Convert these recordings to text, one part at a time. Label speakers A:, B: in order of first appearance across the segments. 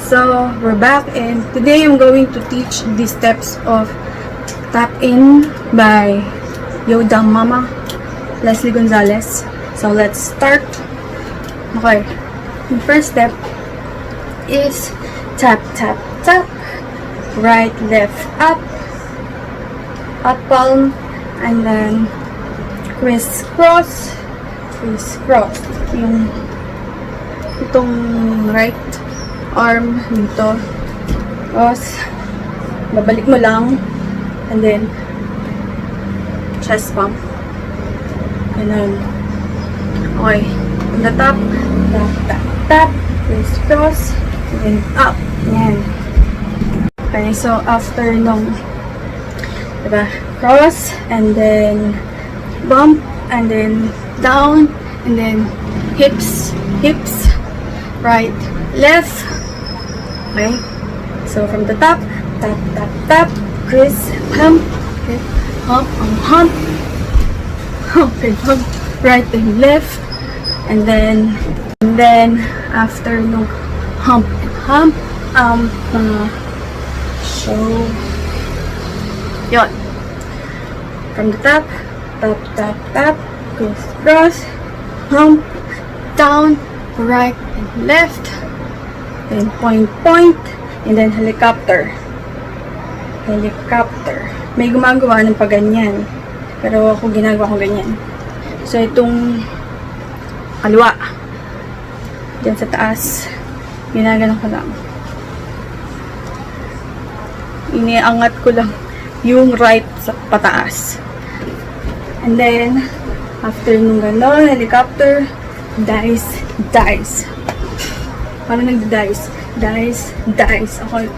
A: So, we're back and today I'm going to teach the steps of Tap In by Yodang Mama, Leslie Gonzalez. So, let's start. Okay. The first step is tap, tap, tap. Right, left, up palm, and then crisscross, yung itong right arm dito, tapos babalik mo lang, and then chest pump, ganun. Okay, on the top, tap, tap, tap, crisscross, and then up, yan. Okay, so after nung diba, cross, and then bump, and then down, and then hips, right, left. Okay, so from the top, tap, tap, tap, criss, hump, okay, hump, okay, hump, right and left, and then after no hump, so yun, from the top, tap, tap, tap, crisscross, hump, down, right and left, then point, and then helicopter. May gumagawa ng paganyan, pero ako ginagawa ko ganyan. So itong kaliwa, dyan sa taas, ginagawa ko lang. Iniangat ko lang yung right sa pataas. And then, after nung gano'n, helicopter, dice. Paano nag-dice? Dice. Okay.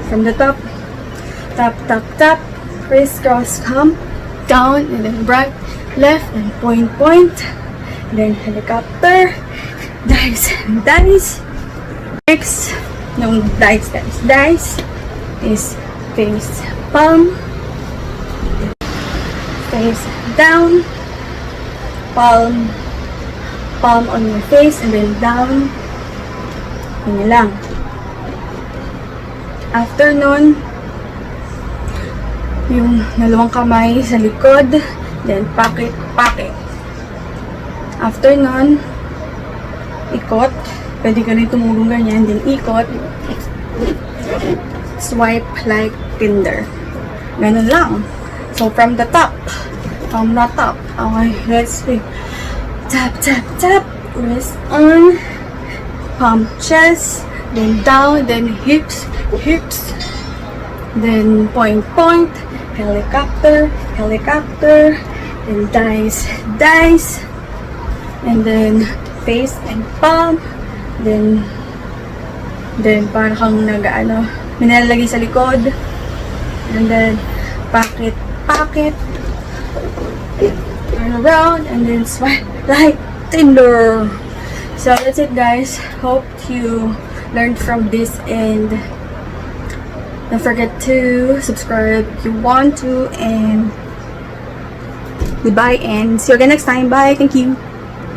A: From the top, tap, tap, tap, crisscross, hump, down, and then right, left, and point, and then helicopter, dice. Next, nung dice is face palm, face down, palm on your face, and then down. Yun lang. After nun, yung dalawang kamay sa likod, then pocket. After nun, ikot. Pwede ka rin tumulong ganyan, then ikot. Swipe like Tinder. Ganun lang. So, from the top, okay, let's see. Tap, wrist on, pump chest, then down, then hips, then point, helicopter, then dice, and then face and palm, then parang kang minalagay sa likod, and then pocket, turn around, and then swipe like Tinder. So that's it, guys. Hope you learned from this, and don't forget to subscribe if you want to, and goodbye, and see you again next time. Bye. Thank you.